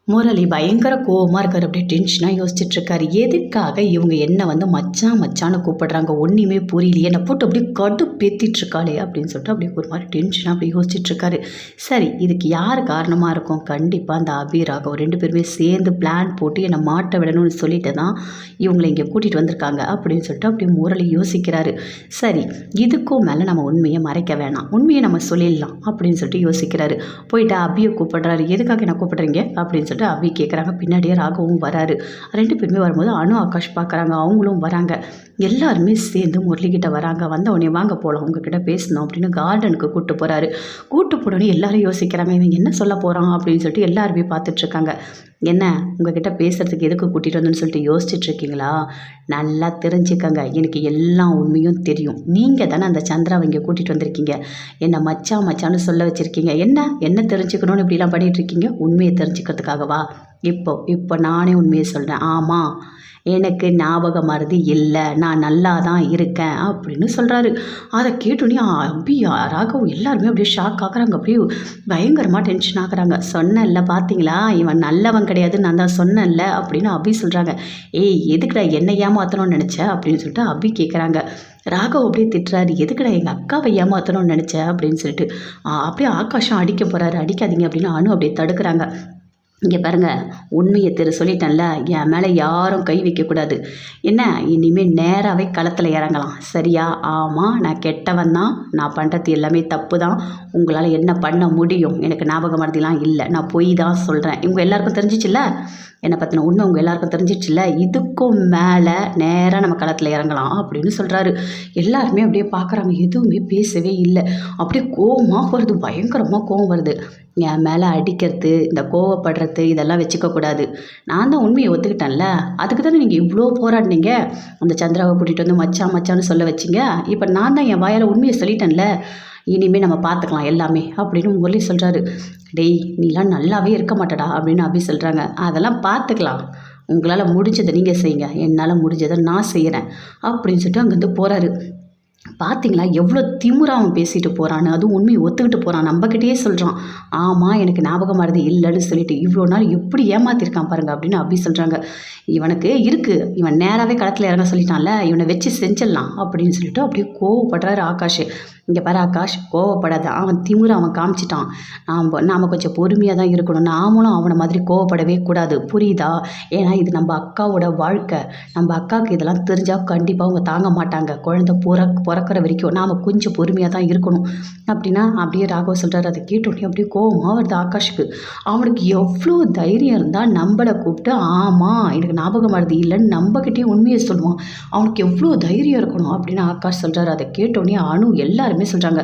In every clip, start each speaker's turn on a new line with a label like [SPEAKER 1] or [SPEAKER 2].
[SPEAKER 1] முரளி பயங்கர கோவமாக இருக்கார். அப்படியே டென்ஷனாக யோசிச்சுட்ருக்காரு. எதுக்காக இவங்க என்ன வந்து மச்சான் மச்சான்னு கூப்பிடுறாங்க, ஒன்றுமே புரியலையே, என்னை போட்டு அப்படியே கடுப்பேற்றிட்டுருக்காளே அப்படின்னு சொல்லிட்டு அப்படியே ஒரு மாதிரி டென்ஷனாக அப்படியே யோசிச்சுட்ருக்காரு. சரி, இதுக்கு யார் காரணமாக இருக்கும்? கண்டிப்பாக அந்த அபிராகம் ரெண்டு பேருமே சேர்ந்து பிளான் போட்டு என்னை மாட்ட விடணும்னு சொல்லிட்டு தான் இவங்களை இங்கே கூட்டிகிட்டு வந்திருக்காங்க அப்படின்னு சொல்லிட்டு அப்படியே முரளி யோசிக்கிறாரு. சரி, இதுக்கும் மேலே நம்ம உண்மையை மறைக்க வேணாம், உண்மையை நம்ம சொல்லிடலாம் அப்படின்னு சொல்லிட்டு யோசிக்கிறாரு. போயிட்டு அபியை கூப்பிடுறாரு. எதுக்காக என்ன கூப்பிடுறீங்க அப்படின்னு சொல்லிட்டு அபி கேட்குறாங்க. பின்னாடியே ராகவும் வராரு. ரெண்டு பேருமே வரும்போது அனு ஆகாஷ் பார்க்குறாங்க, அவங்களும் வராங்க. எல்லாருமே சேர்ந்து முரளிக்கிட்ட வராங்க. வந்த உடனே வாங்க போகலாம், உங்ககிட்ட பேசணும் அப்படின்னு கார்டனுக்கு கூப்பிட்டு போகிறாரு. கூப்பிட்டு போனோடனே எல்லாரும் யோசிக்கிறாங்க, இவங்க என்ன சொல்ல போகிறான் அப்படின்னு சொல்லிட்டு எல்லாருமே பார்த்துட்ருக்காங்க. என்ன உங்ககிட்ட பேசுகிறதுக்கு எதுக்கு கூட்டிகிட்டு வந்தோன்னு சொல்லிட்டு யோசிச்சுட்ருக்கீங்களா? நல்லா தெரிஞ்சுக்கங்க, எனக்கு எல்லா உண்மையும் தெரியும். நீங்கள் தானே அந்த சந்திராவை இங்கே கூட்டிகிட்டு வந்திருக்கீங்க, என்னை மச்சான் மச்சான்னு சொல்ல வச்சுருக்கீங்க. என்ன தெரிஞ்சுக்கணும்னு இப்படிலாம் பண்ணிகிட்ருக்கீங்க? உண்மையை தெரிஞ்சுக்கிறதுக்காகவா? இப்போ நானே உண்மையை சொல்கிறேன். ஆமாம், எனக்கு ஞாபக மறதி இல்லை, நான் நல்லா தான் இருக்கேன் அப்படின்னு சொல்கிறாரு. அதை கேட்டோன்னே அபி ராகவ் எல்லாருமே அப்படியே ஷாக் ஆகுறாங்க. அப்படியே பயங்கரமாக டென்ஷன் ஆகுறாங்க. சொன்னேன்ல பார்த்தீங்களா, இவன் நல்லவன் கிடையாது, நான் தான் சொன்னேன்ல அப்படின்னு அபி சொல்கிறாங்க. ஏய், எதுக்குடா என்னை ஏமாற்றணும்னு நினச்ச அப்படின்னு சொல்லிட்டு அபி கேட்குறாங்க. ராகவ் அப்படியே திட்டுறாரு. எதுக்குடா எங்கள் அக்காவை ஏமாற்றணும்னு நினச்சேன் அப்படின்னு சொல்லிட்டு அப்படியே ஆகாஷம் அடிக்க போகிறாரு. அடிக்காதீங்க அப்படின்னு அனு அப்படியே தடுக்கிறாங்க. இங்கே பாருங்கள், உண்மையை சொல்லிட்டேன்ல, என் மேலே யாரும் கை வைக்கக்கூடாது. என்ன இனிமேல் நேராகவே களத்தில் இறங்கலாம், சரியா? ஆமாம், நான் கெட்டவன் தான், நான் பண்ணுறது எல்லாமே தப்பு தான். உங்களால் என்ன பண்ண முடியும்? எனக்கு ஞாபகம் மறதிலாம் இல்லை, நான் பொய் தான் சொல்கிறேன். இவங்க எல்லாருக்கும் தெரிஞ்சிச்சுல்ல, என்னை பற்றின உண்மை உங்கள் எல்லாருக்கும் தெரிஞ்சிச்சுல்ல, இதுக்கும் மேலே நேராக நம்ம களத்தில் இறங்கலாம் அப்படின்னு சொல்கிறாரு. எல்லாருமே அப்படியே பார்க்குறாங்க, எதுவுமே பேசவே இல்லை. அப்படியே கோவமாக வருது, பயங்கரமாக கோவம் வருது. என் மேலே அடிக்கிறது, இந்த கோவப்படுறது இதெல்லாம் வச்சுக்கக்கூடாது. நான் தான் உண்மையை ஒத்துக்கிட்டேன்ல, அதுக்கு தானே நீங்கள் இவ்வளோ போராடினீங்க. அந்த சந்திராவை கூட்டிகிட்டு வந்து மச்சான் மச்சான்னு சொல்ல வச்சிங்க. இப்போ நான் தான் என் வாயால் உண்மையை சொல்லிட்டேன்ல, இனிமேல் நம்ம பார்த்துக்கலாம் எல்லாமே அப்படின்னு முரளி சொல்கிறாரு. டேய், நீலாம் நல்லாவே இருக்க மாட்டடா அப்படின்னு அபி சொல்கிறாங்க. அதெல்லாம் பார்த்துக்கலாம், உங்களால் முடிஞ்சதை நீங்கள் செய்யுங்க, என்னால் முடிஞ்சதை நான் செய்கிறேன் அப்படின்னு சொல்லிட்டு அங்கேருந்து போகிறாரு. பார்த்தீங்களா எவ்வளோ திமுறாக அவன் பேசிட்டு போகிறான்னு, அதுவும் உண்மையை ஒத்துக்கிட்டு போகிறான், நம்மக்கிட்டேயே சொல்கிறான். ஆமாம், எனக்கு ஞாபகம் மறதி இல்லைன்னு சொல்லிட்டு இவ்வளோ நாள் எப்படி ஏமாத்திருக்கான் பாருங்க அப்படின்னு அபி சொல்கிறாங்க. இவனுக்கு இருக்குது, இவன் நேராகவே களத்தில் இறங்க சொல்லிட்டான்ல, இவனை வச்சு செஞ்சிடலாம் அப்படின்னு சொல்லிட்டு அப்படியே கோவப்படுறாரு ஆகாஷ். இங்கே பாரு ஆகாஷ், கோவப்படாத, அவன் திமுறை அவன் காமிச்சிட்டான். நாம் கொஞ்சம் பொறுமையாக தான் இருக்கணும், நாமளும் அவனை மாதிரி கோவப்படவே கூடாது, புரியுதா? ஏன்னா இது நம்ம அக்காவோட வாழ்க்கை, நம்ம அக்காவுக்கு இதெல்லாம் தெரிஞ்சால் கண்டிப்பாக அவங்க தாங்க மாட்டாங்க. குழந்தை பிறக்கிற வரைக்கும் நாம் கொஞ்சம் பொறுமையாக தான் இருக்கணும் அப்படின்னா அப்படியே ராகவ் சொல்கிறார். அதை கேட்டோடனே அப்படியே கோவமாக வருது ஆகாஷுக்கு. அவனுக்கு எவ்வளோ தைரியம் இருந்தால் நம்மளை கூப்பிட்டு ஆமாம் எனக்கு ஞாபகம் வருது இல்லைன்னு நம்மக்கிட்டே உண்மையை சொல்லுவான். அவனுக்கு எவ்வளோ தைரியம் இருக்கணும் அப்படின்னு ஆகாஷ் சொல்கிறார். அதை கேட்டோடனே அனு எல்லாருமே சொல்கிறாங்க,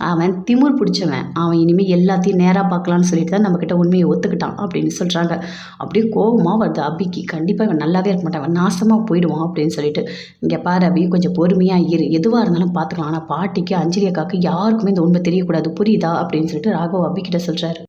[SPEAKER 1] அவன் திமிர் பிடிச்சவன், அவன் இனிமேல் எல்லாத்தையும் நேராக பார்க்கலான்னு சொல்லிட்டு தான் நம்மக்கிட்ட உண்மையை ஒத்துக்கிட்டான் அப்படின்னு சொல்கிறாங்க. அப்படியே கோபமாக வருது அபிக்கு. கண்டிப்பாக இவன் நல்லாவே இருக்க மாட்டான், அவன் நாசமாக போயிடுவான் அப்படின்னு சொல்லிட்டு. இங்கே பாரு அபி, கொஞ்சம் பொறுமையாக இரு, எதுவாக இருந்தாலும் பார்த்துக்கலாம். ஆனால் பாட்டிக்கு அஞ்சலி அக்காவுக்கு யாருக்குமே இந்த உண்மை தெரியக்கூடாது, புரியுதா அப்படின்னு சொல்லிட்டு ராகவ் அபிக்கிட்ட சொல்கிறாரு.